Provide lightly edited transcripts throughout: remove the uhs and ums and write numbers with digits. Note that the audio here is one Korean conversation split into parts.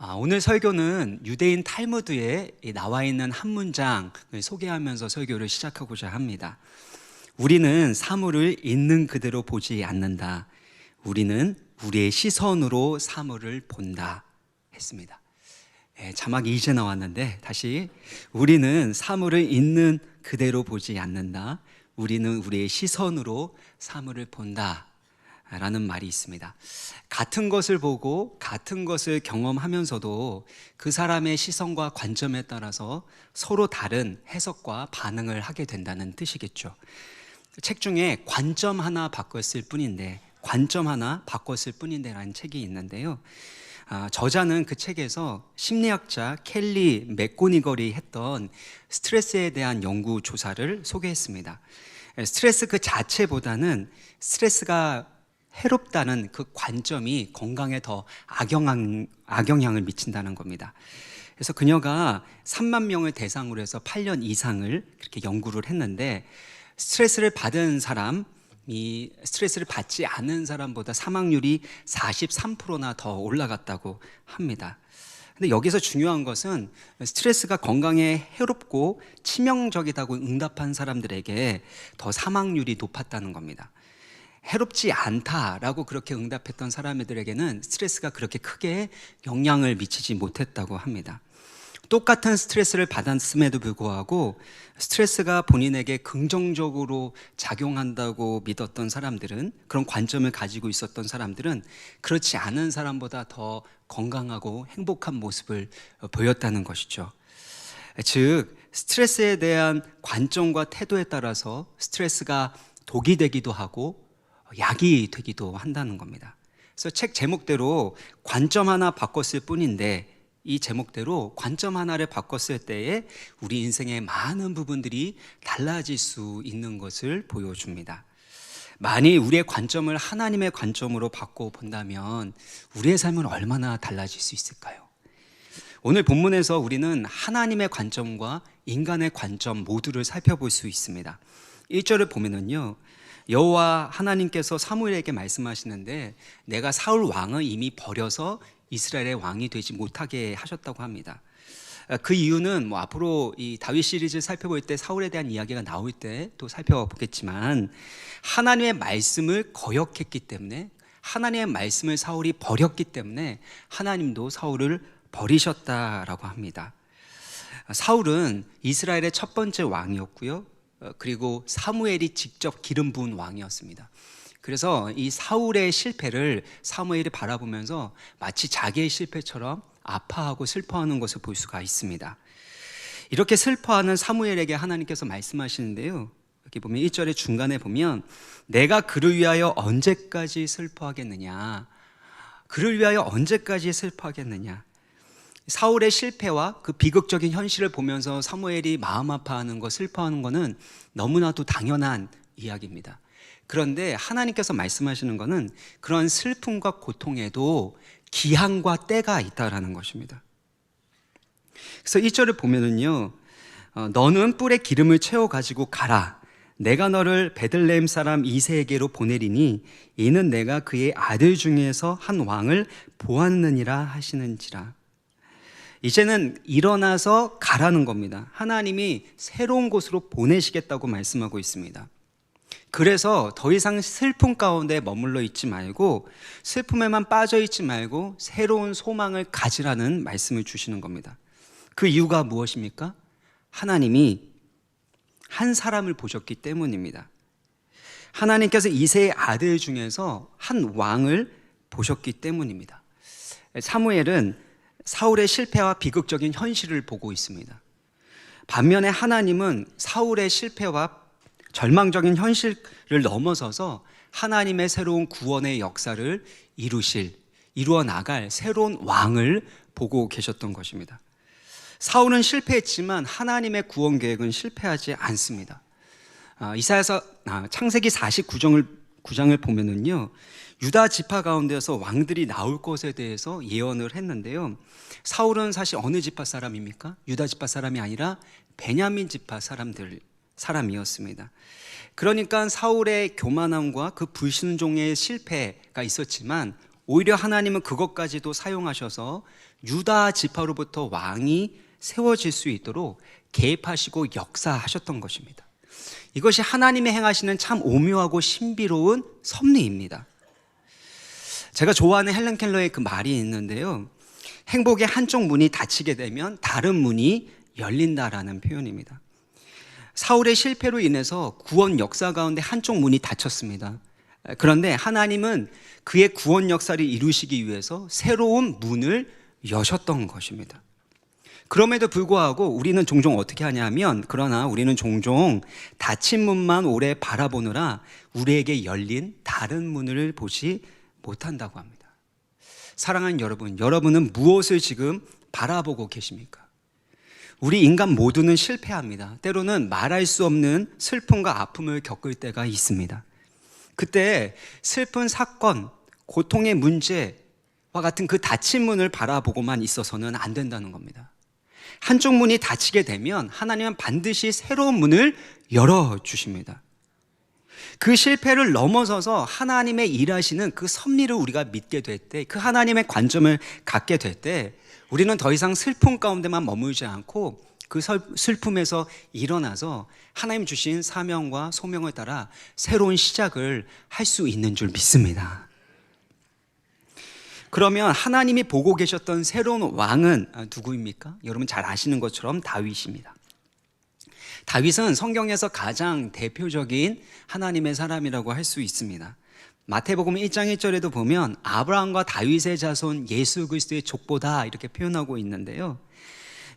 오늘 설교는 유대인 탈무드에 나와 있는 한 문장을 소개하면서 설교를 시작하고자 합니다. 우리는 사물을 있는 그대로 보지 않는다. 우리는 우리의 시선으로 사물을 본다 했습니다. 자막이 이제 나왔는데 다시, 우리는 사물을 있는 그대로 보지 않는다. 우리는 우리의 시선으로 사물을 본다 라는 말이 있습니다. 같은 것을 보고 같은 것을 경험하면서도 그 사람의 시선과 관점에 따라서 서로 다른 해석과 반응을 하게 된다는 뜻이겠죠. 책 중에 관점 하나 바꿨을 뿐인데 라는 책이 있는데요. 저자는 그 책에서 심리학자 켈리 맥고니걸이 했던 스트레스에 대한 연구 조사를 소개했습니다. 스트레스 그 자체보다는 스트레스가 해롭다는 그 관점이 건강에 더 악영향을 미친다는 겁니다. 그래서 그녀가 3만 명을 대상으로 해서 8년 이상을 그렇게 연구를 했는데, 스트레스를 받은 사람이 스트레스를 받지 않은 사람보다 사망률이 43%나 더 올라갔다고 합니다. 근데 여기서 중요한 것은 스트레스가 건강에 해롭고 치명적이다고 응답한 사람들에게 더 사망률이 높았다는 겁니다. 해롭지 않다라고 그렇게 응답했던 사람들에게는 스트레스가 그렇게 크게 영향을 미치지 못했다고 합니다. 똑같은 스트레스를 받았음에도 불구하고 스트레스가 본인에게 긍정적으로 작용한다고 믿었던 사람들은, 그런 관점을 가지고 있었던 사람들은 그렇지 않은 사람보다 더 건강하고 행복한 모습을 보였다는 것이죠. 즉, 스트레스에 대한 관점과 태도에 따라서 스트레스가 독이 되기도 하고 약이 되기도 한다는 겁니다. 그래서 책 제목대로 관점 하나 바꿨을 뿐인데, 이 제목대로 관점 하나를 바꿨을 때에 우리 인생의 많은 부분들이 달라질 수 있는 것을 보여줍니다. 만일 우리의 관점을 하나님의 관점으로 바꿔 본다면 우리의 삶은 얼마나 달라질 수 있을까요? 오늘 본문에서 우리는 하나님의 관점과 인간의 관점 모두를 살펴볼 수 있습니다. 1절을 보면은요, 여호와 하나님께서 사무엘에게 말씀하시는데, 내가 사울 왕을 이미 버려서 이스라엘의 왕이 되지 못하게 하셨다고 합니다. 그 이유는 앞으로 이 다윗 시리즈를 살펴볼 때 사울에 대한 이야기가 나올 때 또 살펴보겠지만, 하나님의 말씀을 거역했기 때문에, 하나님의 말씀을 사울이 버렸기 때문에 하나님도 사울을 버리셨다라고 합니다. 사울은 이스라엘의 첫 번째 왕이었고요, 그리고 사무엘이 직접 기름 부은 왕이었습니다. 그래서 이 사울의 실패를 사무엘이 바라보면서 마치 자기의 실패처럼 아파하고 슬퍼하는 것을 볼 수가 있습니다. 이렇게 슬퍼하는 사무엘에게 하나님께서 말씀하시는데요, 여기 보면 1절의 중간에 보면, 내가 그를 위하여 언제까지 슬퍼하겠느냐, 그를 위하여 언제까지 슬퍼하겠느냐. 사울의 실패와 그 비극적인 현실을 보면서 사무엘이 마음 아파하는 것, 슬퍼하는 것은 너무나도 당연한 이야기입니다. 그런데 하나님께서 말씀하시는 것은 그런 슬픔과 고통에도 기한과 때가 있다라는 것입니다. 그래서 1절을 보면은요, 너는 뿔에 기름을 채워 가지고 가라. 내가 너를 베들레헴 사람 이새에게로 보내리니 이는 내가 그의 아들 중에서 한 왕을 보았느니라 하시는지라. 이제는 일어나서 가라는 겁니다. 하나님이 새로운 곳으로 보내시겠다고 말씀하고 있습니다. 그래서 더 이상 슬픔 가운데 머물러 있지 말고, 슬픔에만 빠져 있지 말고 새로운 소망을 가지라는 말씀을 주시는 겁니다. 그 이유가 무엇입니까? 하나님이 한 사람을 보셨기 때문입니다. 하나님께서 이새의 아들 중에서 한 왕을 보셨기 때문입니다. 사무엘은 사울의 실패와 비극적인 현실을 보고 있습니다. 반면에 하나님은 사울의 실패와 절망적인 현실을 넘어서서 하나님의 새로운 구원의 역사를 이루어 나갈 새로운 왕을 보고 계셨던 것입니다. 사울은 실패했지만 하나님의 구원 계획은 실패하지 않습니다. 이사야서 창세기 49장을 보면은요, 유다 지파 가운데서 왕들이 나올 것에 대해서 예언을 했는데요, 사울은 사실 어느 지파 사람입니까? 유다 지파 사람이 아니라 베냐민 지파 사람이었습니다. 그러니까 사울의 교만함과 그 불순종의 실패가 있었지만 오히려 하나님은 그것까지도 사용하셔서 유다 지파로부터 왕이 세워질 수 있도록 개입하시고 역사하셨던 것입니다. 이것이 하나님이 행하시는 참 오묘하고 신비로운 섭리입니다. 제가 좋아하는 헬렌 켈러의 그 말이 있는데요, 행복의 한쪽 문이 닫히게 되면 다른 문이 열린다라는 표현입니다. 사울의 실패로 인해서 구원 역사 가운데 한쪽 문이 닫혔습니다. 그런데 하나님은 그의 구원 역사를 이루시기 위해서 새로운 문을 여셨던 것입니다. 그럼에도 불구하고 우리는 종종 어떻게 하냐면, 그러나 우리는 종종 닫힌 문만 오래 바라보느라 우리에게 열린 다른 문을 보지 못한다고 합니다. 사랑하는 여러분, 여러분은 무엇을 지금 바라보고 계십니까? 우리 인간 모두는 실패합니다. 때로는 말할 수 없는 슬픔과 아픔을 겪을 때가 있습니다. 그때 슬픈 사건, 고통의 문제와 같은 그 닫힌 문을 바라보고만 있어서는 안 된다는 겁니다. 한쪽 문이 닫히게 되면 하나님은 반드시 새로운 문을 열어주십니다. 그 실패를 넘어서서 하나님의 일하시는 그 섭리를 우리가 믿게 될 때, 그 하나님의 관점을 갖게 될 때, 우리는 더 이상 슬픔 가운데만 머물지 않고 그 슬픔에서 일어나서 하나님 주신 사명과 소명을 따라 새로운 시작을 할 수 있는 줄 믿습니다. 그러면 하나님이 보고 계셨던 새로운 왕은 누구입니까? 여러분 잘 아시는 것처럼 다윗입니다. 다윗은 성경에서 가장 대표적인 하나님의 사람이라고 할 수 있습니다. 마태복음 1장 1절에도 보면 아브라함과 다윗의 자손 예수 그리스도의 족보다 이렇게 표현하고 있는데요,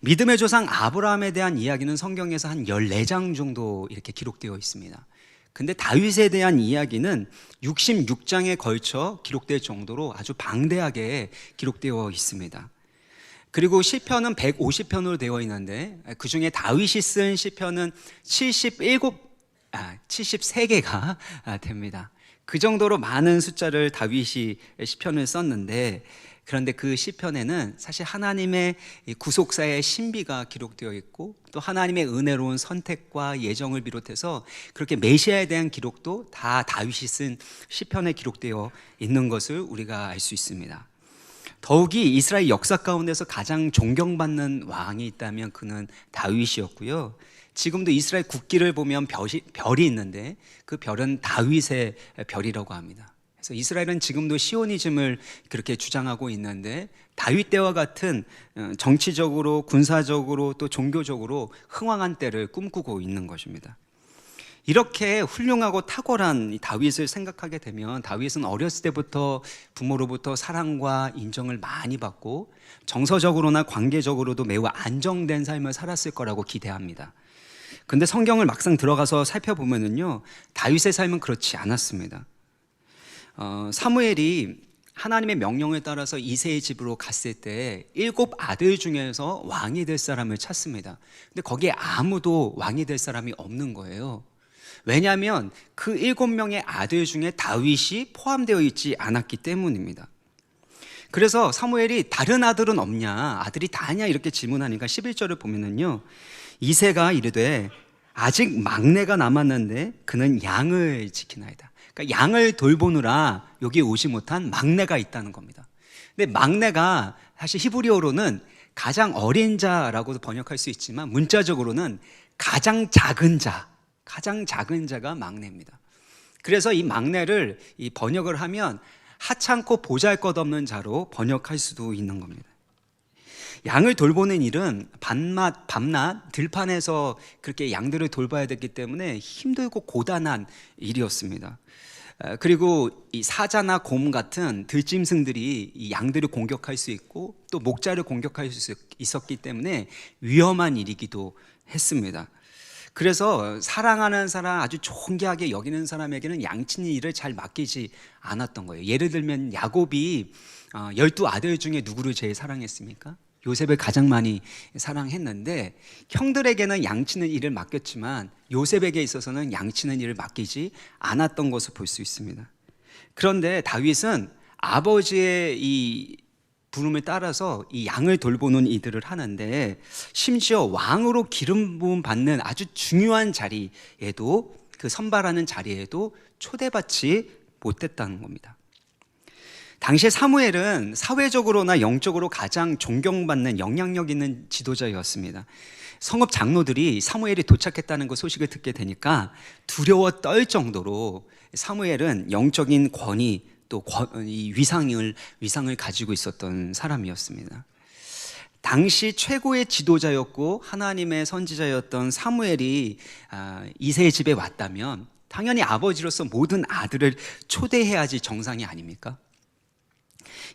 믿음의 조상 아브라함에 대한 이야기는 성경에서 한 14장 정도 이렇게 기록되어 있습니다. 근데 다윗에 대한 이야기는 66장에 걸쳐 기록될 정도로 아주 방대하게 기록되어 있습니다. 그리고 시편은 150편으로 되어 있는데 그 중에 다윗이 쓴 시편은 73개가 됩니다. 그 정도로 많은 숫자를 다윗이 시편을 썼는데, 그런데 그 시편에는 사실 하나님의 구속사의 신비가 기록되어 있고 또 하나님의 은혜로운 선택과 예정을 비롯해서 그렇게 메시아에 대한 기록도 다 다윗이 쓴 시편에 기록되어 있는 것을 우리가 알 수 있습니다. 더욱이 이스라엘 역사 가운데서 가장 존경받는 왕이 있다면 그는 다윗이었고요, 지금도 이스라엘 국기를 보면 별이 있는데 그 별은 다윗의 별이라고 합니다. 그래서 이스라엘은 지금도 시오니즘을 그렇게 주장하고 있는데 다윗 때와 같은 정치적으로 군사적으로 또 종교적으로 흥왕한 때를 꿈꾸고 있는 것입니다. 이렇게 훌륭하고 탁월한 다윗을 생각하게 되면 다윗은 어렸을 때부터 부모로부터 사랑과 인정을 많이 받고 정서적으로나 관계적으로도 매우 안정된 삶을 살았을 거라고 기대합니다. 근데 성경을 막상 들어가서 살펴보면은요, 다윗의 삶은 그렇지 않았습니다. 사무엘이 하나님의 명령에 따라서 이새의 집으로 갔을 때 7 아들 중에서 왕이 될 사람을 찾습니다. 근데 거기에 아무도 왕이 될 사람이 없는 거예요. 왜냐하면 그 7명의 아들 중에 다윗이 포함되어 있지 않았기 때문입니다. 그래서 사무엘이 다른 아들은 없냐, 아들이 다냐 이렇게 질문하니까 11절을 보면은요, 이새가 이르되 아직 막내가 남았는데 그는 양을 지키나이다. 그러니까 양을 돌보느라 여기 오지 못한 막내가 있다는 겁니다. 근데 막내가 사실 히브리어로는 가장 어린 자라고도 번역할 수 있지만 문자적으로는 가장 작은 자가 막내입니다. 그래서 이 막내를 이 번역을 하면 하찮고 보잘것없는 자로 번역할 수도 있는 겁니다. 양을 돌보는 일은 밤낮 들판에서 그렇게 양들을 돌봐야 됐기 때문에 힘들고 고단한 일이었습니다. 그리고 이 사자나 곰 같은 들짐승들이 이 양들을 공격할 수 있고 또 목자를 공격할 수 있었기 때문에 위험한 일이기도 했습니다. 그래서 사랑하는 사람, 아주 존귀하게 여기는 사람에게는 양치는 일을 잘 맡기지 않았던 거예요. 예를 들면 야곱이 12아들 중에 누구를 제일 사랑했습니까? 요셉을 가장 많이 사랑했는데 형들에게는 양치는 일을 맡겼지만 요셉에게 있어서는 양치는 일을 맡기지 않았던 것을 볼 수 있습니다. 그런데 다윗은 아버지의 이 부름을 따라서 이 양을 돌보는 이들을 하는데 심지어 왕으로 기름 부음 받는 아주 중요한 자리에도, 그 선발하는 자리에도 초대받지 못했다는 겁니다. 당시에 사무엘은 사회적으로나 영적으로 가장 존경받는 영향력 있는 지도자였습니다. 성읍 장로들이 사무엘이 도착했다는 그 소식을 듣게 되니까 두려워 떨 정도로 사무엘은 영적인 권위 또 이 위상을 가지고 있었던 사람이었습니다. 당시 최고의 지도자였고 하나님의 선지자였던 사무엘이 이새의 집에 왔다면 당연히 아버지로서 모든 아들을 초대해야지 정상이 아닙니까?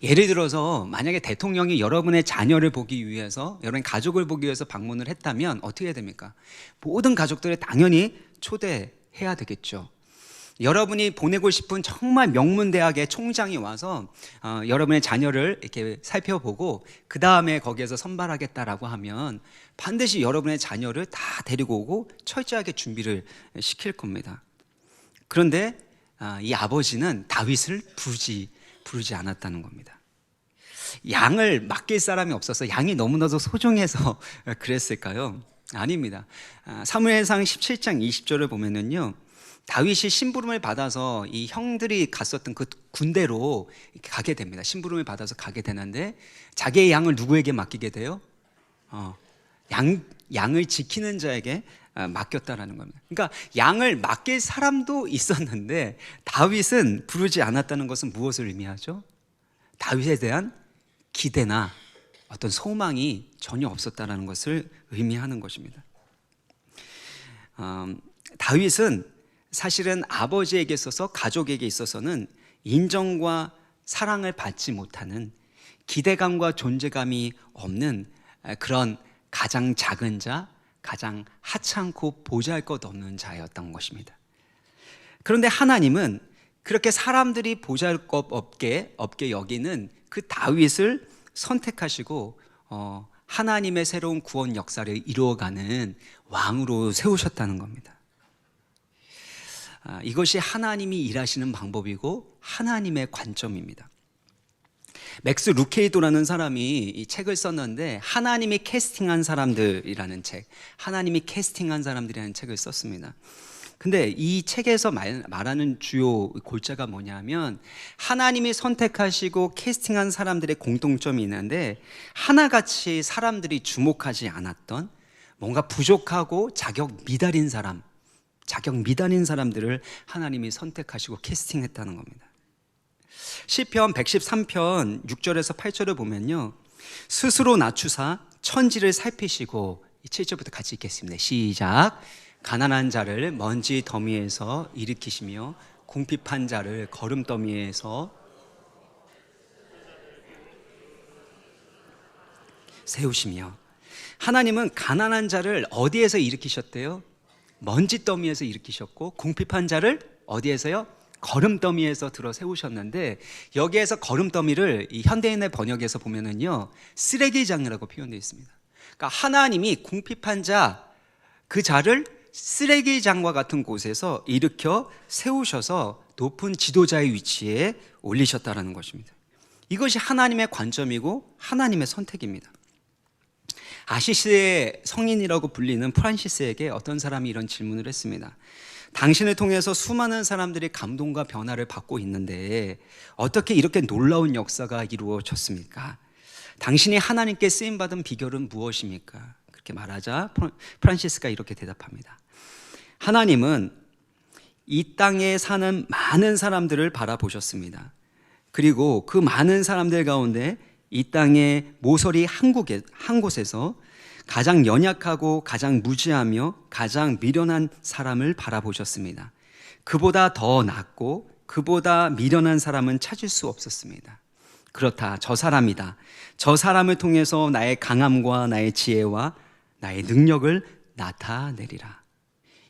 예를 들어서 만약에 대통령이 여러분의 자녀를 보기 위해서, 여러분의 가족을 보기 위해서 방문을 했다면 어떻게 해야 됩니까? 모든 가족들을 당연히 초대해야 되겠죠. 여러분이 보내고 싶은 정말 명문대학의 총장이 와서 여러분의 자녀를 이렇게 살펴보고 그 다음에 거기에서 선발하겠다라고 하면 반드시 여러분의 자녀를 다 데리고 오고 철저하게 준비를 시킬 겁니다. 그런데 이 아버지는 다윗을 부르지 않았다는 겁니다. 양을 맡길 사람이 없어서, 양이 너무나도 소중해서 그랬을까요? 아닙니다. 사무엘상 17장 20절을 보면은요, 다윗이 심부름을 받아서 이 형들이 갔었던 그 군대로 가게 됩니다. 심부름을 받아서 가게 되는데 자기의 양을 누구에게 맡기게 돼요? 양을 지키는 자에게 맡겼다라는 겁니다. 그러니까 양을 맡길 사람도 있었는데 다윗은 부르지 않았다는 것은 무엇을 의미하죠? 다윗에 대한 기대나 어떤 소망이 전혀 없었다는 것을 의미하는 것입니다. 다윗은 사실은 아버지에게 있어서, 가족에게 있어서는 인정과 사랑을 받지 못하는, 기대감과 존재감이 없는 그런 가장 작은 자, 가장 하찮고 보잘것없는 자였던 것입니다. 그런데 하나님은 그렇게 사람들이 보잘것없게 여기는 그 다윗을 선택하시고 하나님의 새로운 구원 역사를 이루어가는 왕으로 세우셨다는 겁니다. 이것이 하나님이 일하시는 방법이고 하나님의 관점입니다. 맥스 루케이도라는 사람이 이 책을 썼는데 하나님이 캐스팅한 사람들이라는 책, 하나님이 캐스팅한 사람들이라는 책을 썼습니다. 근데 이 책에서 말하는 주요 골자가 뭐냐면 하나님이 선택하시고 캐스팅한 사람들의 공통점이 있는데 하나같이 사람들이 주목하지 않았던 뭔가 부족하고 자격 미달인 사람들을 하나님이 선택하시고 캐스팅했다는 겁니다. 시편 113편 6절에서 8절을 보면요, 스스로 낮추사 천지를 살피시고, 7절부터 같이 읽겠습니다. 시작. 가난한 자를 먼지 더미에서 일으키시며 궁핍한 자를 거름더미에서 세우시며. 하나님은 가난한 자를 어디에서 일으키셨대요? 먼지 더미에서 일으키셨고, 궁핍한 자를 어디에서요? 거름더미에서 들어 세우셨는데, 여기에서 거름더미를 이 현대인의 번역에서 보면은요, 쓰레기장이라고 표현되어 있습니다. 그러니까 하나님이 궁핍한 자, 그 자를 쓰레기장과 같은 곳에서 일으켜 세우셔서 높은 지도자의 위치에 올리셨다는 것입니다. 이것이 하나님의 관점이고 하나님의 선택입니다. 아시스의 성인이라고 불리는 프란시스에게 어떤 사람이 이런 질문을 했습니다. 당신을 통해서 수많은 사람들이 감동과 변화를 받고 있는데 어떻게 이렇게 놀라운 역사가 이루어졌습니까? 당신이 하나님께 쓰임받은 비결은 무엇입니까? 그렇게 말하자 프란시스가 이렇게 대답합니다. 하나님은 이 땅에 사는 많은 사람들을 바라보셨습니다. 그리고 그 많은 사람들 가운데 이 땅의 모서리 한 곳에서 가장 연약하고 가장 무지하며 가장 미련한 사람을 바라보셨습니다. 그보다 더 낫고 그보다 미련한 사람은 찾을 수 없었습니다. 그렇다, 저 사람이다. 저 사람을 통해서 나의 강함과 나의 지혜와 나의 능력을 나타내리라.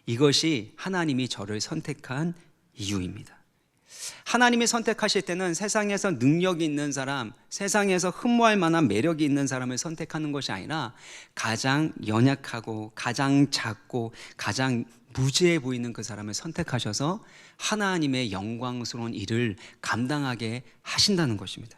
이것이 하나님이 저를 선택한 이유입니다. 하나님이 선택하실 때는 세상에서 능력이 있는 사람, 세상에서 흠모할 만한 매력이 있는 사람을 선택하는 것이 아니라 가장 연약하고 가장 작고 가장 무지해 보이는 그 사람을 선택하셔서 하나님의 영광스러운 일을 감당하게 하신다는 것입니다.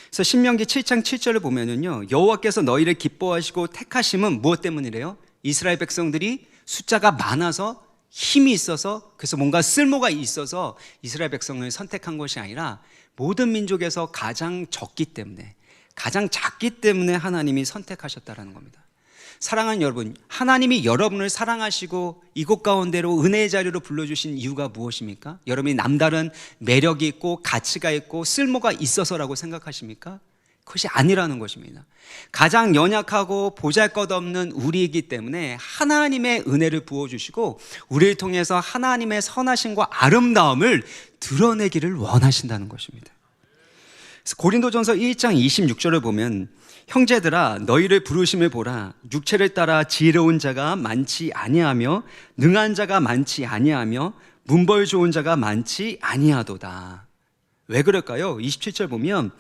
그래서 신명기 7장 7절을 보면은요, 여호와께서 너희를 기뻐하시고 택하심은 무엇 때문이래요? 이스라엘 백성들이 숫자가 많아서 힘이 있어서, 그래서 뭔가 쓸모가 있어서 이스라엘 백성을 선택한 것이 아니라 모든 민족에서 가장 적기 때문에, 가장 작기 때문에 하나님이 선택하셨다라는 겁니다. 사랑하는 여러분, 하나님이 여러분을 사랑하시고 이곳 가운데로 은혜의 자리로 불러주신 이유가 무엇입니까? 여러분이 남다른 매력이 있고 가치가 있고 쓸모가 있어서라고 생각하십니까? 그것이 아니라는 것입니다. 가장 연약하고 보잘것없는 우리이기 때문에 하나님의 은혜를 부어주시고 우리를 통해서 하나님의 선하심과 아름다움을 드러내기를 원하신다는 것입니다. 그래서 고린도전서 1장 26절을 보면 형제들아 너희를 부르심을 보라. 육체를 따라 지혜로운 자가 많지 아니하며 능한 자가 많지 아니하며 문벌 좋은 자가 많지 아니하도다. 왜 그럴까요? 27절 보면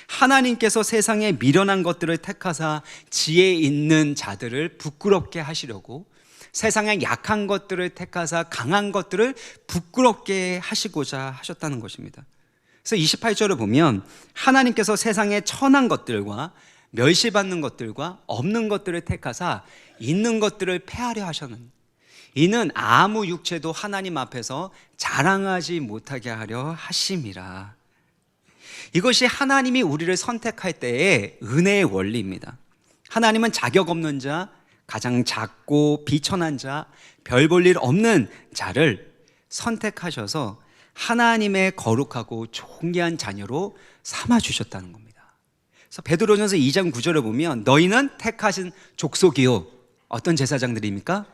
하나님께서 세상에 미련한 것들을 택하사 지혜 있는 자들을 부끄럽게 하시려고 세상에 약한 것들을 택하사 강한 것들을 부끄럽게 하시고자 하셨다는 것입니다. 그래서 28절을 보면 하나님께서 세상에 천한 것들과 멸시받는 것들과 없는 것들을 택하사 있는 것들을 폐하려 하셨는, 이는 아무 육체도 하나님 앞에서 자랑하지 못하게 하려 하심이라. 이것이 하나님이 우리를 선택할 때의 은혜의 원리입니다. 하나님은 자격 없는 자, 가장 작고 비천한 자, 별 볼 일 없는 자를 선택하셔서 하나님의 거룩하고 존귀한 자녀로 삼아주셨다는 겁니다. 그래서 베드로전서 2장 9절을 보면 너희는 택하신 족속이요, 어떤 제사장들입니까?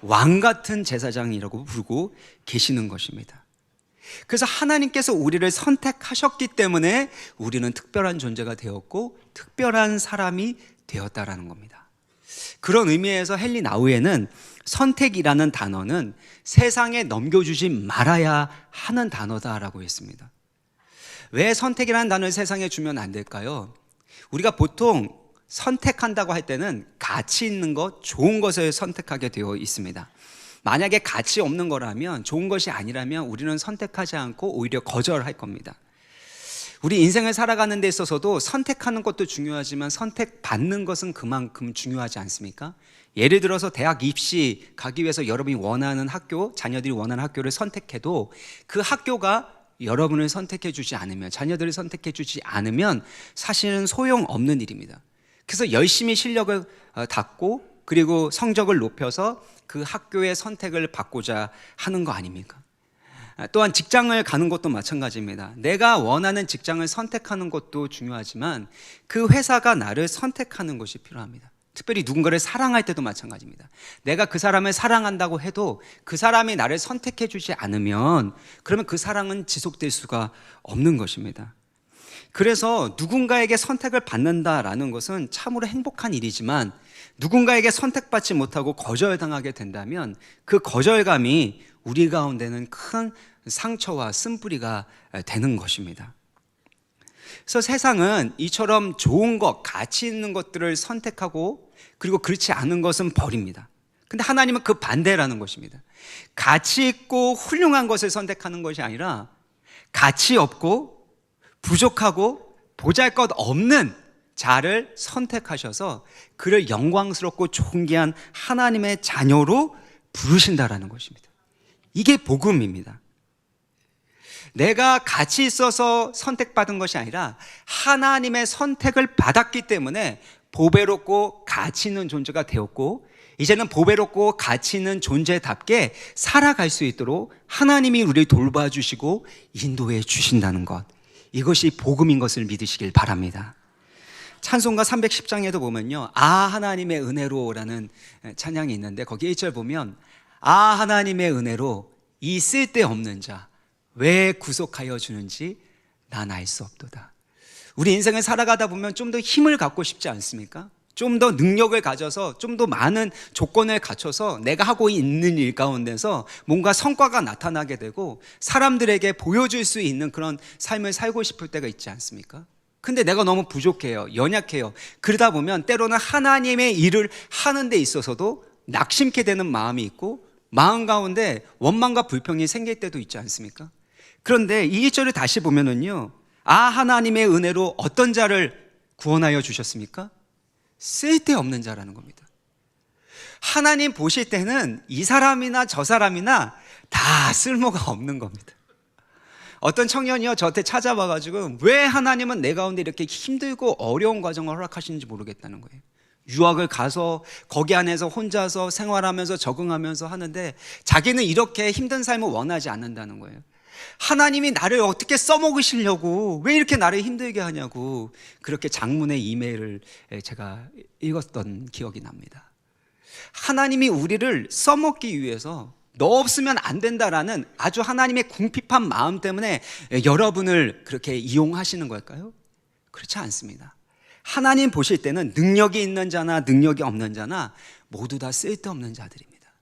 왕 같은 제사장이라고 부르고 계시는 것입니다. 그래서 하나님께서 우리를 선택하셨기 때문에 우리는 특별한 존재가 되었고 특별한 사람이 되었다라는 겁니다. 그런 의미에서 헨리 나우에는 선택이라는 단어는 세상에 넘겨주지 말아야 하는 단어다라고 했습니다. 왜 선택이라는 단어를 세상에 주면 안 될까요? 우리가 보통 선택한다고 할 때는 가치 있는 것, 좋은 것을 선택하게 되어 있습니다. 만약에 가치 없는 거라면, 좋은 것이 아니라면 우리는 선택하지 않고 오히려 거절할 겁니다. 우리 인생을 살아가는 데 있어서도 선택하는 것도 중요하지만 선택받는 것은 그만큼 중요하지 않습니까? 예를 들어서 대학 입시 가기 위해서 여러분이 원하는 학교, 자녀들이 원하는 학교를 선택해도 그 학교가 여러분을 선택해 주지 않으면, 자녀들을 선택해 주지 않으면 사실은 소용없는 일입니다. 그래서 열심히 실력을 닦고 그리고 성적을 높여서 그 학교의 선택을 받고자 하는 거 아닙니까? 또한 직장을 가는 것도 마찬가지입니다. 내가 원하는 직장을 선택하는 것도 중요하지만 그 회사가 나를 선택하는 것이 필요합니다. 특별히 누군가를 사랑할 때도 마찬가지입니다. 내가 그 사람을 사랑한다고 해도 그 사람이 나를 선택해 주지 않으면 그러면 그 사랑은 지속될 수가 없는 것입니다. 그래서 누군가에게 선택을 받는다라는 것은 참으로 행복한 일이지만 누군가에게 선택받지 못하고 거절당하게 된다면 그 거절감이 우리 가운데는 큰 상처와 쓴뿌리가 되는 것입니다. 그래서 세상은 이처럼 좋은 것, 가치 있는 것들을 선택하고 그리고 그렇지 않은 것은 버립니다. 근데 하나님은 그 반대라는 것입니다. 가치 있고 훌륭한 것을 선택하는 것이 아니라 가치 없고 부족하고 보잘것없는 자를 선택하셔서 그를 영광스럽고 존귀한 하나님의 자녀로 부르신다라는 것입니다. 이게 복음입니다. 내가 가치 있어서 선택받은 것이 아니라 하나님의 선택을 받았기 때문에 보배롭고 가치 있는 존재가 되었고 이제는 보배롭고 가치 있는 존재답게 살아갈 수 있도록 하나님이 우리를 돌봐주시고 인도해 주신다는 것, 이것이 복음인 것을 믿으시길 바랍니다. 찬송가 310장에도 보면요, 아 하나님의 은혜로라는 찬양이 있는데 거기 1절 보면 아 하나님의 은혜로 이 쓸데없는 자 왜 구속하여 주는지 난 알 수 없도다. 우리 인생을 살아가다 보면 좀 더 힘을 갖고 싶지 않습니까? 좀 더 능력을 가져서 좀 더 많은 조건을 갖춰서 내가 하고 있는 일 가운데서 뭔가 성과가 나타나게 되고 사람들에게 보여줄 수 있는 그런 삶을 살고 싶을 때가 있지 않습니까? 근데 내가 너무 부족해요, 연약해요. 그러다 보면 때로는 하나님의 일을 하는 데 있어서도 낙심케 되는 마음이 있고 마음 가운데 원망과 불평이 생길 때도 있지 않습니까? 그런데 이 1절을 다시 보면은요, 아 하나님의 은혜로 어떤 자를 구원하여 주셨습니까? 쓸데없는 자라는 겁니다. 하나님 보실 때는 이 사람이나 저 사람이나 다 쓸모가 없는 겁니다. 어떤 청년이요 저한테 찾아와가지고 왜 하나님은 내 가운데 이렇게 힘들고 어려운 과정을 허락하시는지 모르겠다는 거예요. 유학을 가서 거기 안에서 혼자서 생활하면서 적응하면서 하는데 자기는 이렇게 힘든 삶을 원하지 않는다는 거예요. 하나님이 나를 어떻게 써먹으시려고 왜 이렇게 나를 힘들게 하냐고 그렇게 장문의 이메일을 제가 읽었던 기억이 납니다. 하나님이 우리를 써먹기 위해서 너 없으면 안 된다라는 아주 하나님의 궁핍한 마음 때문에 여러분을 그렇게 이용하시는 걸까요? 그렇지 않습니다. 하나님 보실 때는 능력이 있는 자나 능력이 없는 자나 모두 다 쓸데없는 자들입니다.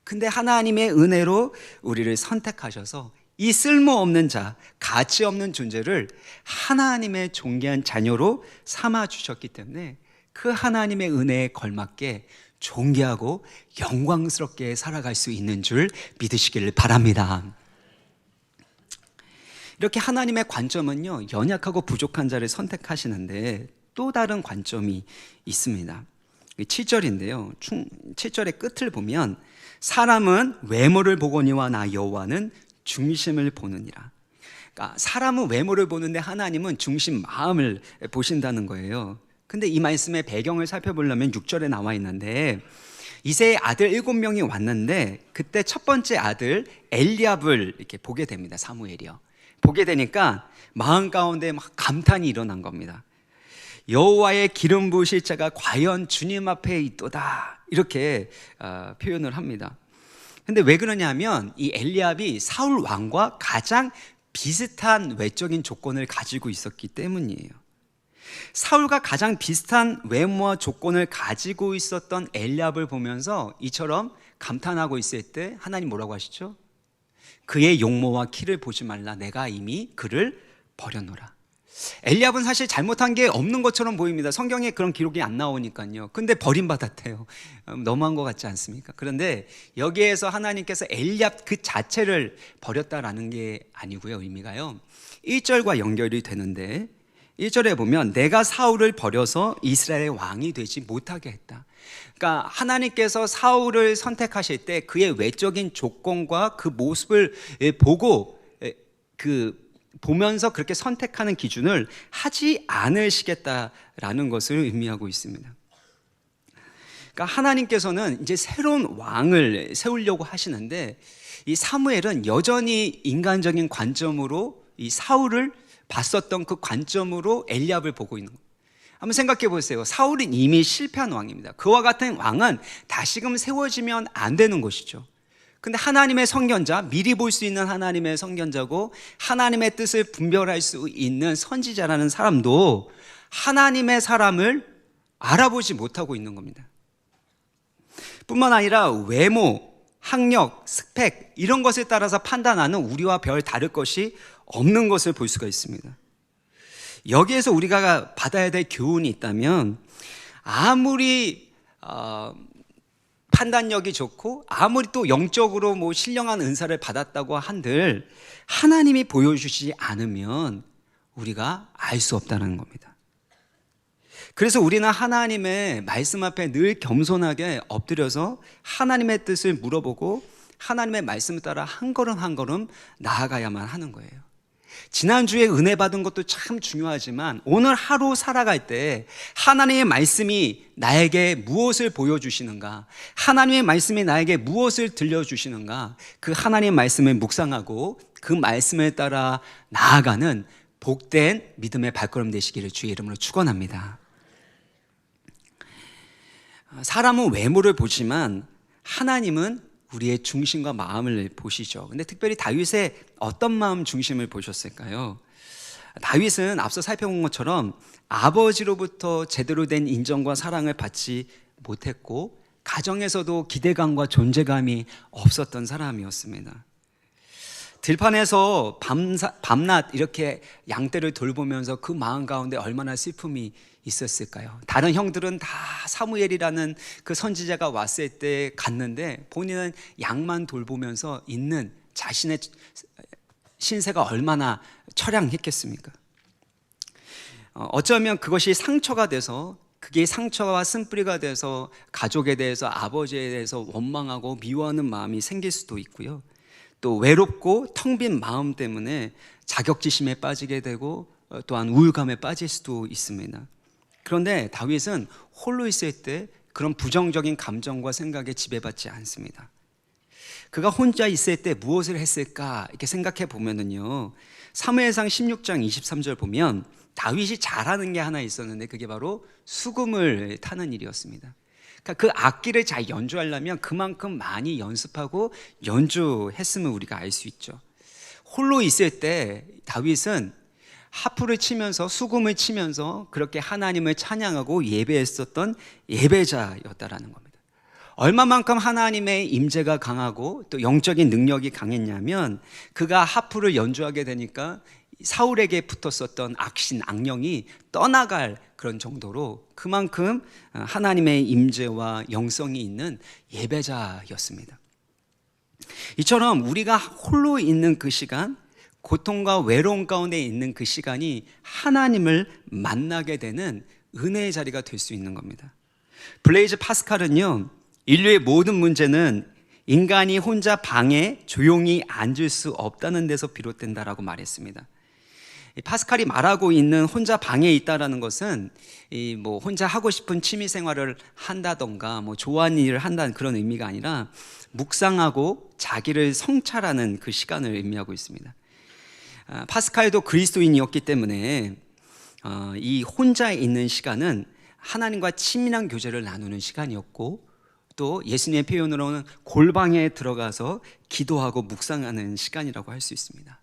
근데 하나님의 은혜로 우리를 선택하셔서 이 쓸모없는 자, 가치 없는 존재를 하나님의 존귀한 자녀로 삼아 주셨기 때문에 그 하나님의 은혜에 걸맞게 존귀하고 영광스럽게 살아갈 수 있는 줄 믿으시기를 바랍니다. 이렇게 하나님의 관점은요, 연약하고 부족한 자를 선택하시는데 또 다른 관점이 있습니다. 7절인데요. 7절의 끝을 보면 사람은 외모를 보거니와 나 여호와는 중심을 보느니라. 그러니까 사람은 외모를 보는데 하나님은 중심 마음을 보신다는 거예요. 근데 이 말씀의 배경을 살펴보려면 6절에 나와 있는데 이새의 아들 7명이 왔는데 그때 첫 번째 아들 엘리압을 이렇게 보게 됩니다. 사무엘이요. 보게 되니까 마음 가운데 막 감탄이 일어난 겁니다. 여호와의 기름 부으실 자가 과연 주님 앞에 있도다 이렇게 표현을 합니다. 근데 왜 그러냐면 이 엘리압이 사울 왕과 가장 비슷한 외적인 조건을 가지고 있었기 때문이에요. 사울과 가장 비슷한 외모와 조건을 가지고 있었던 엘리압을 보면서 이처럼 감탄하고 있을 때 하나님 뭐라고 하시죠? 그의 용모와 키를 보지 말라. 내가 이미 그를 버려놓으라. 엘리압은 사실 잘못한 게 없는 것처럼 보입니다. 성경에 그런 기록이 안 나오니까요. 근데 버림받았대요. 너무한 것 같지 않습니까? 그런데 여기에서 하나님께서 엘리압 그 자체를 버렸다라는 게 아니고요. 의미가요. 1절과 연결이 되는데 1절에 보면 내가 사울을 버려서 이스라엘의 왕이 되지 못하게 했다. 그러니까 하나님께서 사울을 선택하실 때 그의 외적인 조건과 그 모습을 보고 보면서 그렇게 선택하는 기준을 하지 않으시겠다라는 것을 의미하고 있습니다. 그러니까 하나님께서는 이제 새로운 왕을 세우려고 하시는데 이 사무엘은 여전히 인간적인 관점으로 이 사울을 봤었던 그 관점으로 엘리압을 보고 있는 거예요. 한번 생각해 보세요. 사울은 이미 실패한 왕입니다. 그와 같은 왕은 다시금 세워지면 안 되는 것이죠. 근데 하나님의 선견자, 미리 볼 수 있는 하나님의 선견자고 하나님의 뜻을 분별할 수 있는 선지자라는 사람도 하나님의 사람을 알아보지 못하고 있는 겁니다. 뿐만 아니라 외모, 학력, 스펙 이런 것에 따라서 판단하는 우리와 별 다를 것이 없는 것을 볼 수가 있습니다. 여기에서 우리가 받아야 될 교훈이 있다면 아무리 판단력이 좋고 아무리 또 영적으로 신령한 은사를 받았다고 한들 하나님이 보여주시지 않으면 우리가 알 수 없다는 겁니다. 그래서 우리는 하나님의 말씀 앞에 늘 겸손하게 엎드려서 하나님의 뜻을 물어보고 하나님의 말씀을 따라 한 걸음 한 걸음 나아가야만 하는 거예요. 지난주에 은혜 받은 것도 참 중요하지만 오늘 하루 살아갈 때 하나님의 말씀이 나에게 무엇을 보여주시는가, 하나님의 말씀이 나에게 무엇을 들려주시는가, 그 하나님의 말씀을 묵상하고 그 말씀에 따라 나아가는 복된 믿음의 발걸음 되시기를 주의 이름으로 축원합니다. 사람은 외모를 보지만 하나님은 우리의 중심과 마음을 보시죠. 근데 특별히 다윗의 어떤 마음 중심을 보셨을까요? 다윗은 앞서 살펴본 것처럼 아버지로부터 제대로 된 인정과 사랑을 받지 못했고 가정에서도 기대감과 존재감이 없었던 사람이었습니다. 들판에서 밤낮 이렇게 양떼를 돌보면서 그 마음 가운데 얼마나 슬픔이 있었을까요? 다른 형들은 다 사무엘이라는 그 선지자가 왔을 때 갔는데 본인은 양만 돌보면서 있는 자신의 신세가 얼마나 처량했겠습니까? 어쩌면 그것이 상처가 돼서 그게 상처와 쓴뿌리가 돼서 가족에 대해서 아버지에 대해서 원망하고 미워하는 마음이 생길 수도 있고요. 또 외롭고 텅 빈 마음 때문에 자격지심에 빠지게 되고 또한 우울감에 빠질 수도 있습니다. 그런데 다윗은 홀로 있을 때 그런 부정적인 감정과 생각에 지배받지 않습니다. 그가 혼자 있을 때 무엇을 했을까 이렇게 생각해 보면은요, 사무엘상 16장 23절 보면 다윗이 잘하는 게 하나 있었는데 그게 바로 수금을 타는 일이었습니다. 그러니까 그 악기를 잘 연주하려면 그만큼 많이 연습하고 연주했음을 우리가 알 수 있죠. 홀로 있을 때 다윗은 하프를 치면서 수금을 치면서 그렇게 하나님을 찬양하고 예배했었던 예배자였다라는 겁니다. 얼마만큼 하나님의 임재가 강하고 또 영적인 능력이 강했냐면 그가 하프를 연주하게 되니까 사울에게 붙었었던 악신, 악령이 떠나갈 그런 정도로 그만큼 하나님의 임재와 영성이 있는 예배자였습니다. 이처럼 우리가 홀로 있는 그 시간, 고통과 외로움 가운데 있는 그 시간이 하나님을 만나게 되는 은혜의 자리가 될 수 있는 겁니다. 블레이즈 파스칼은요, 인류의 모든 문제는 인간이 혼자 방에 조용히 앉을 수 없다는 데서 비롯된다라고 말했습니다. 파스칼이 말하고 있는 혼자 방에 있다라는 것은 뭐 혼자 하고 싶은 취미 생활을 한다던가 뭐 좋아하는 일을 한다는 그런 의미가 아니라 묵상하고 자기를 성찰하는 그 시간을 의미하고 있습니다. 파스칼도 그리스도인이었기 때문에 이 혼자 있는 시간은 하나님과 친밀한 교제를 나누는 시간이었고 또 예수님의 표현으로는 골방에 들어가서 기도하고 묵상하는 시간이라고 할 수 있습니다.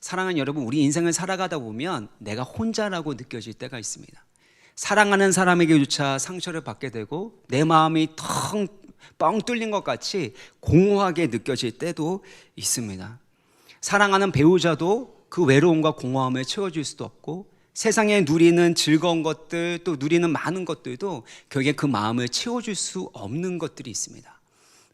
사랑하는 여러분, 우리 인생을 살아가다 보면 내가 혼자라고 느껴질 때가 있습니다. 사랑하는 사람에게조차 상처를 받게 되고 내 마음이 뻥 뚫린 것 같이 공허하게 느껴질 때도 있습니다. 사랑하는 배우자도 그 외로움과 공허함을 채워줄 수도 없고 세상에 누리는 즐거운 것들 또 누리는 많은 것들도 결국에 그 마음을 채워줄 수 없는 것들이 있습니다.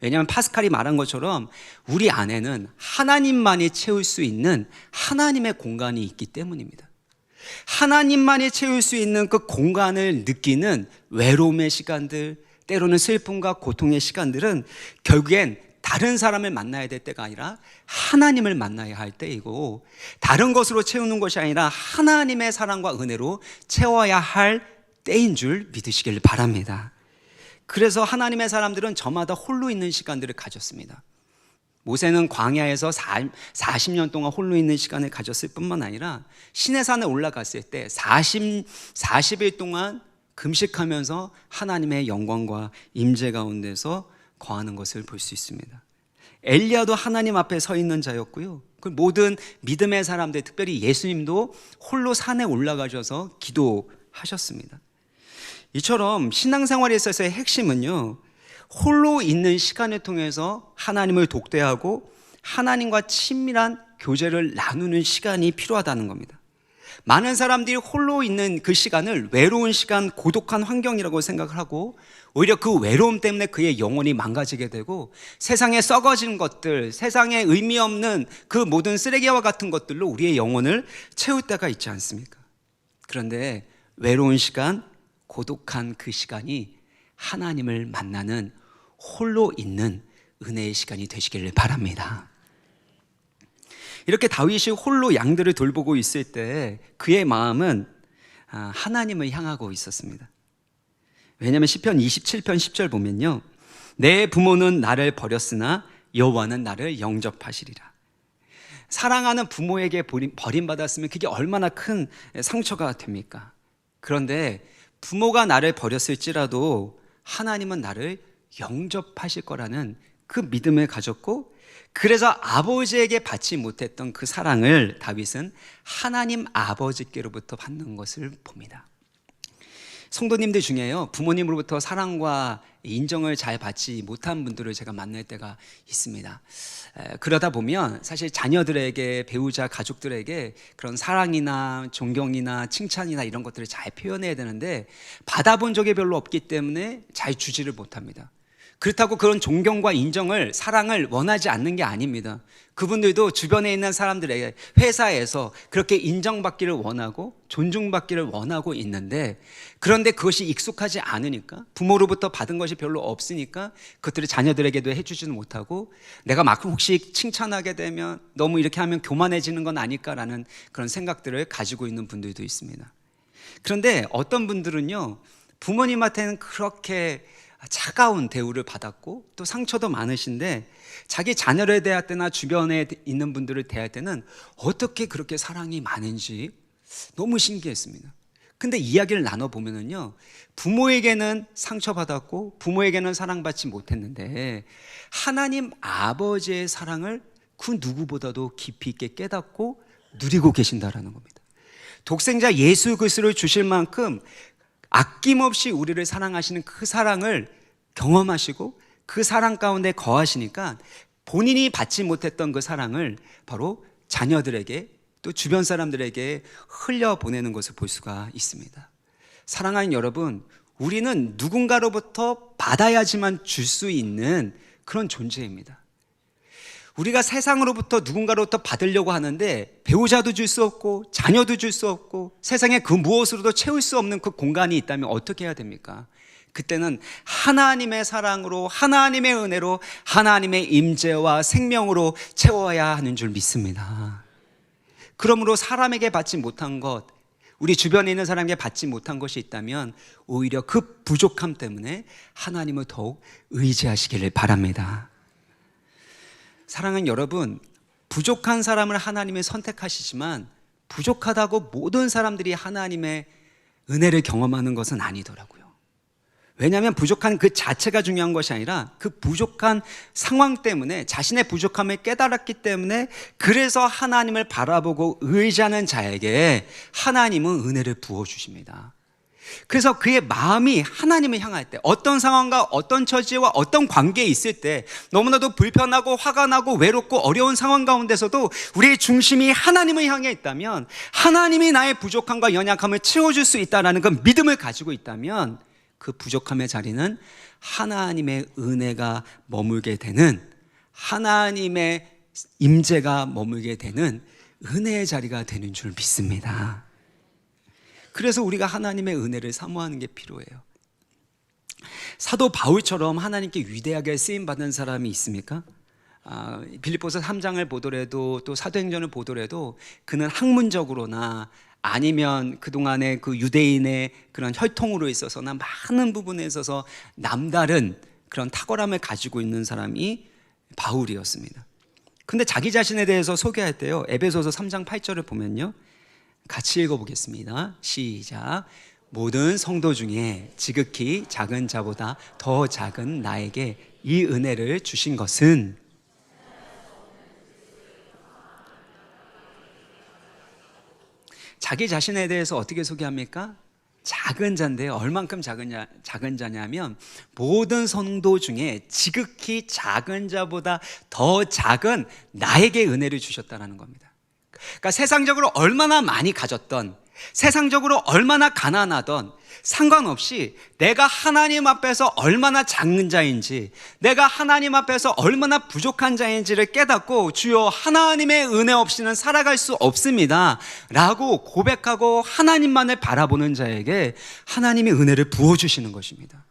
왜냐하면 파스칼이 말한 것처럼 우리 안에는 하나님만이 채울 수 있는 하나님의 공간이 있기 때문입니다. 하나님만이 채울 수 있는 그 공간을 느끼는 외로움의 시간들, 때로는 슬픔과 고통의 시간들은 결국엔 다른 사람을 만나야 될 때가 아니라 하나님을 만나야 할 때이고 다른 것으로 채우는 것이 아니라 하나님의 사랑과 은혜로 채워야 할 때인 줄 믿으시길 바랍니다. 그래서 하나님의 사람들은 저마다 홀로 있는 시간들을 가졌습니다. 모세는 광야에서 40년 동안 홀로 있는 시간을 가졌을 뿐만 아니라 시내산에 올라갔을 때 40일 동안 금식하면서 하나님의 영광과 임재 가운데서 거하는 것을 볼 수 있습니다. 엘리야도 하나님 앞에 서 있는 자였고요. 그 모든 믿음의 사람들, 특별히 예수님도 홀로 산에 올라가셔서 기도하셨습니다. 이처럼 신앙생활에 있어서의 핵심은요, 홀로 있는 시간을 통해서 하나님을 독대하고 하나님과 친밀한 교제를 나누는 시간이 필요하다는 겁니다. 많은 사람들이 홀로 있는 그 시간을 외로운 시간, 고독한 환경이라고 생각을 하고 오히려 그 외로움 때문에 그의 영혼이 망가지게 되고 세상에 썩어진 것들, 세상에 의미 없는 그 모든 쓰레기와 같은 것들로 우리의 영혼을 채울 때가 있지 않습니까? 그런데 외로운 시간, 고독한 그 시간이 하나님을 만나는 홀로 있는 은혜의 시간이 되시기를 바랍니다. 이렇게 다윗이 홀로 양들을 돌보고 있을 때 그의 마음은 하나님을 향하고 있었습니다. 왜냐하면 시편 27편 10절 보면요, 내 부모는 나를 버렸으나 여호와는 나를 영접하시리라. 사랑하는 부모에게 버림받았으면 그게 얼마나 큰 상처가 됩니까? 그런데 부모가 나를 버렸을지라도 하나님은 나를 영접하실 거라는 그 믿음을 가졌고, 그래서 아버지에게 받지 못했던 그 사랑을 다윗은 하나님 아버지께로부터 받는 것을 봅니다. 성도님들 중에요, 부모님으로부터 사랑과 인정을 잘 받지 못한 분들을 제가 만날 때가 있습니다. 그러다 보면 사실 자녀들에게, 배우자, 가족들에게 그런 사랑이나 존경이나 칭찬이나 이런 것들을 잘 표현해야 되는데 받아본 적이 별로 없기 때문에 잘 주지를 못합니다. 그렇다고 그런 존경과 인정을, 사랑을 원하지 않는 게 아닙니다. 그분들도 주변에 있는 사람들에게, 회사에서 그렇게 인정받기를 원하고 존중받기를 원하고 있는데, 그런데 그것이 익숙하지 않으니까, 부모로부터 받은 것이 별로 없으니까 그것들을 자녀들에게도 해주지는 못하고, 내가 막 혹시 칭찬하게 되면 너무 이렇게 하면 교만해지는 건 아닐까라는 그런 생각들을 가지고 있는 분들도 있습니다. 그런데 어떤 분들은요, 부모님한테는 그렇게 차가운 대우를 받았고 또 상처도 많으신데, 자기 자녀를 대할 때나 주변에 있는 분들을 대할 때는 어떻게 그렇게 사랑이 많은지 너무 신기했습니다. 근데 이야기를 나눠보면요, 부모에게는 상처받았고 부모에게는 사랑받지 못했는데 하나님 아버지의 사랑을 그 누구보다도 깊이 있게 깨닫고 누리고 계신다라는 겁니다. 독생자 예수 그리스도를 주실 만큼 아낌없이 우리를 사랑하시는 그 사랑을 경험하시고 그 사랑 가운데 거하시니까 본인이 받지 못했던 그 사랑을 바로 자녀들에게 또 주변 사람들에게 흘려보내는 것을 볼 수가 있습니다. 사랑하는 여러분, 우리는 누군가로부터 받아야지만 줄 수 있는 그런 존재입니다. 우리가 세상으로부터 누군가로부터 받으려고 하는데 배우자도 줄 수 없고 자녀도 줄 수 없고 세상에 그 무엇으로도 채울 수 없는 그 공간이 있다면 어떻게 해야 됩니까? 그때는 하나님의 사랑으로, 하나님의 은혜로, 하나님의 임재와 생명으로 채워야 하는 줄 믿습니다. 그러므로 사람에게 받지 못한 것, 우리 주변에 있는 사람에게 받지 못한 것이 있다면 오히려 그 부족함 때문에 하나님을 더욱 의지하시기를 바랍니다. 사랑하는 여러분, 부족한 사람을 하나님이 선택하시지만 부족하다고 모든 사람들이 하나님의 은혜를 경험하는 것은 아니더라고요. 왜냐하면 부족한 그 자체가 중요한 것이 아니라 그 부족한 상황 때문에, 자신의 부족함을 깨달았기 때문에, 그래서 하나님을 바라보고 의지하는 자에게 하나님은 은혜를 부어주십니다. 그래서 그의 마음이 하나님을 향할 때, 어떤 상황과 어떤 처지와 어떤 관계에 있을 때 너무나도 불편하고 화가 나고 외롭고 어려운 상황 가운데서도 우리의 중심이 하나님을 향해 있다면, 하나님이 나의 부족함과 연약함을 채워줄 수 있다는 그 믿음을 가지고 있다면, 그 부족함의 자리는 하나님의 은혜가 머물게 되는, 하나님의 임재가 머물게 되는 은혜의 자리가 되는 줄 믿습니다. 그래서 우리가 하나님의 은혜를 사모하는 게 필요해요. 사도 바울처럼 하나님께 위대하게 쓰임받은 사람이 있습니까? 빌립보서 3장을 보더라도 또 사도행전을 보더라도 그는 학문적으로나 아니면 그동안의 그 유대인의 그런 혈통으로 있어서나 많은 부분에 있어서 남다른 그런 탁월함을 가지고 있는 사람이 바울이었습니다. 근데 자기 자신에 대해서 소개할 때요, 에베소서 3장 8절을 보면요, 같이 읽어보겠습니다. 시작. 모든 성도 중에 지극히 작은 자보다 더 작은 나에게 이 은혜를 주신 것은, 자기 자신에 대해서 어떻게 소개합니까? 작은 자인데요, 얼만큼 작은 자냐면 모든 성도 중에 지극히 작은 자보다 더 작은 나에게 은혜를 주셨다는 겁니다. 그러니까 세상적으로 얼마나 많이 가졌던, 세상적으로 얼마나 가난하던 상관없이 내가 하나님 앞에서 얼마나 작은 자인지, 내가 하나님 앞에서 얼마나 부족한 자인지를 깨닫고 주여 하나님의 은혜 없이는 살아갈 수 없습니다 라고 고백하고 하나님만을 바라보는 자에게 하나님의 은혜를 부어주시는 것입니다.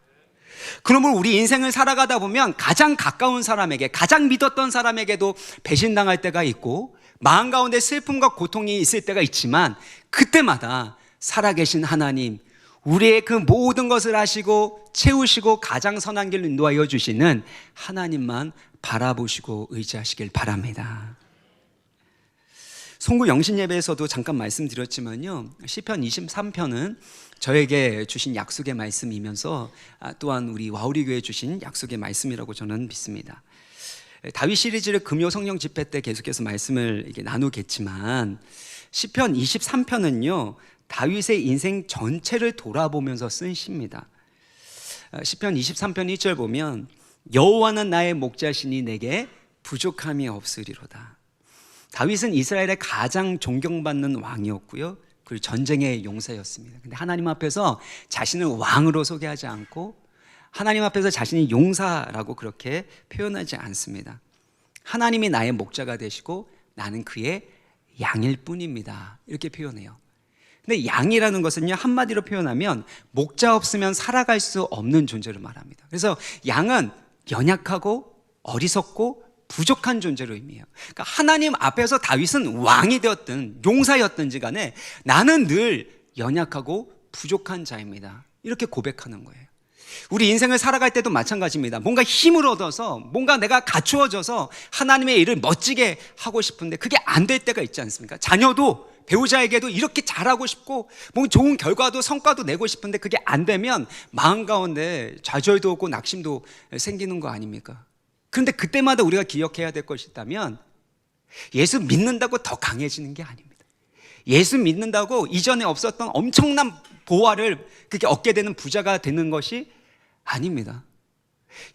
그러므로 우리 인생을 살아가다 보면 가장 가까운 사람에게, 가장 믿었던 사람에게도 배신당할 때가 있고 마음 가운데 슬픔과 고통이 있을 때가 있지만, 그때마다 살아계신 하나님, 우리의 그 모든 것을 하시고 채우시고 가장 선한 길로 인도하여 주시는 하나님만 바라보시고 의지하시길 바랍니다. 송구 영신예배에서도 잠깐 말씀드렸지만요, 시편 23편은 저에게 주신 약속의 말씀이면서 또한 우리 와우리 교회에 주신 약속의 말씀이라고 저는 믿습니다. 다윗 시리즈를 금요 성령 집회 때 계속해서 말씀을 이렇게 나누겠지만, 시편 23편은요 다윗의 인생 전체를 돌아보면서 쓴 시입니다. 시편 23편 1절 보면 여호와는 나의 목자시니 내게 부족함이 없으리로다. 다윗은 이스라엘의 가장 존경받는 왕이었고요, 그리고 전쟁의 용사였습니다. 근데 하나님 앞에서 자신을 왕으로 소개하지 않고 하나님 앞에서 자신이 용사라고 그렇게 표현하지 않습니다. 하나님이 나의 목자가 되시고 나는 그의 양일 뿐입니다. 이렇게 표현해요. 근데 양이라는 것은요, 한마디로 표현하면 목자 없으면 살아갈 수 없는 존재를 말합니다. 그래서 양은 연약하고 어리석고 부족한 존재로 의미해요. 그러니까 하나님 앞에서 다윗은 왕이 되었든 용사였든지 간에 나는 늘 연약하고 부족한 자입니다. 이렇게 고백하는 거예요. 우리 인생을 살아갈 때도 마찬가지입니다. 뭔가 힘을 얻어서 뭔가 내가 갖추어져서 하나님의 일을 멋지게 하고 싶은데 그게 안 될 때가 있지 않습니까? 자녀도 배우자에게도 이렇게 잘하고 싶고 뭔가 좋은 결과도 성과도 내고 싶은데 그게 안 되면 마음 가운데 좌절도 오고 낙심도 생기는 거 아닙니까? 그런데 그때마다 우리가 기억해야 될 것이 있다면 예수 믿는다고 더 강해지는 게 아닙니다. 예수 믿는다고 이전에 없었던 엄청난 보화를 그렇게 얻게 되는 부자가 되는 것이 아닙니다.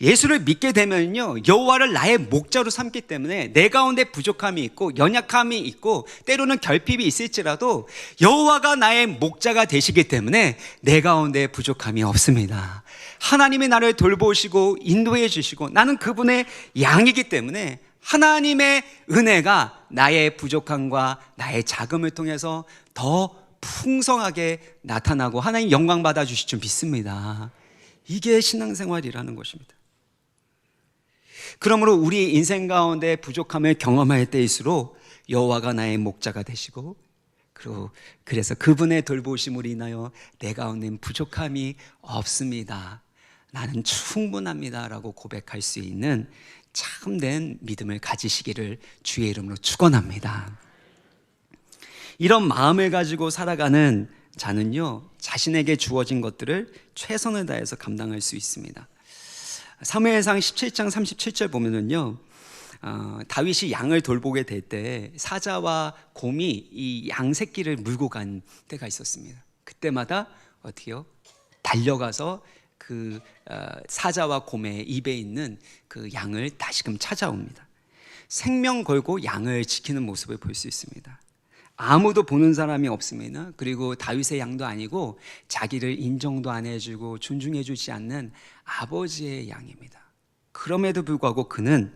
예수를 믿게 되면요, 여호와를 나의 목자로 삼기 때문에 내 가운데 부족함이 있고 연약함이 있고 때로는 결핍이 있을지라도 여호와가 나의 목자가 되시기 때문에 내 가운데 부족함이 없습니다. 하나님이 나를 돌보시고 인도해 주시고 나는 그분의 양이기 때문에 하나님의 은혜가 나의 부족함과 나의 작음을 통해서 더 풍성하게 나타나고 하나님 영광 받아 주실 줄 믿습니다. 이게 신앙생활이라는 것입니다. 그러므로 우리 인생 가운데 부족함을 경험할 때일수록 여호와가 나의 목자가 되시고 그리고 그래서 그분의 돌보심으로 인하여 내 가운데 부족함이 없습니다. 나는 충분합니다 라고 고백할 수 있는 참된 믿음을 가지시기를 주의 이름으로 축원합니다. 이런 마음을 가지고 살아가는 자는요, 자신에게 주어진 것들을 최선을 다해서 감당할 수 있습니다. 사무엘상 17장 37절 보면은요, 다윗이 양을 돌보게 될 때 사자와 곰이 이 양 새끼를 물고 간 때가 있었습니다. 그때마다 어떻게요? 달려가서 그 사자와 곰의 입에 있는 그 양을 다시금 찾아옵니다. 생명 걸고 양을 지키는 모습을 볼 수 있습니다. 아무도 보는 사람이 없습니다. 그리고 다윗의 양도 아니고 자기를 인정도 안 해주고 존중해 주지 않는 아버지의 양입니다. 그럼에도 불구하고 그는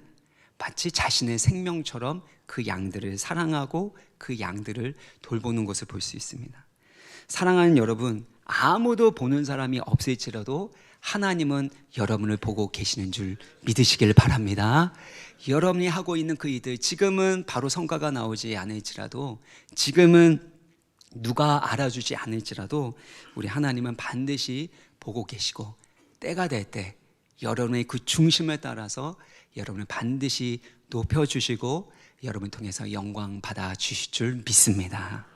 마치 자신의 생명처럼 그 양들을 사랑하고 그 양들을 돌보는 것을 볼 수 있습니다. 사랑하는 여러분, 아무도 보는 사람이 없을지라도 하나님은 여러분을 보고 계시는 줄 믿으시길 바랍니다. 여러분이 하고 있는 그 일들, 지금은 바로 성과가 나오지 않을지라도, 지금은 누가 알아주지 않을지라도 우리 하나님은 반드시 보고 계시고 때가 될 때 여러분의 그 중심을 따라서 여러분을 반드시 높여주시고 여러분을 통해서 영광 받아 주실 줄 믿습니다.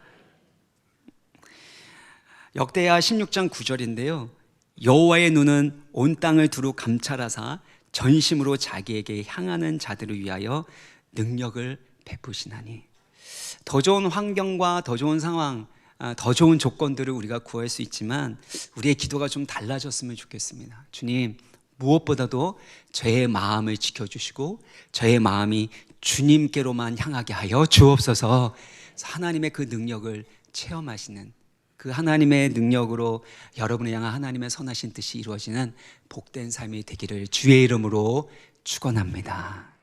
역대하 16장 9절인데요, 여호와의 눈은 온 땅을 두루 감찰하사 전심으로 자기에게 향하는 자들을 위하여 능력을 베푸시나니. 더 좋은 환경과 더 좋은 상황, 더 좋은 조건들을 우리가 구할 수 있지만 우리의 기도가 좀 달라졌으면 좋겠습니다. 주님, 무엇보다도 저의 마음을 지켜주시고 저의 마음이 주님께로만 향하게 하여 주옵소서. 하나님의 그 능력을 체험하시는, 그 하나님의 능력으로 여러분을 향한 하나님의 선하신 뜻이 이루어지는 복된 삶이 되기를 주의 이름으로 축원합니다.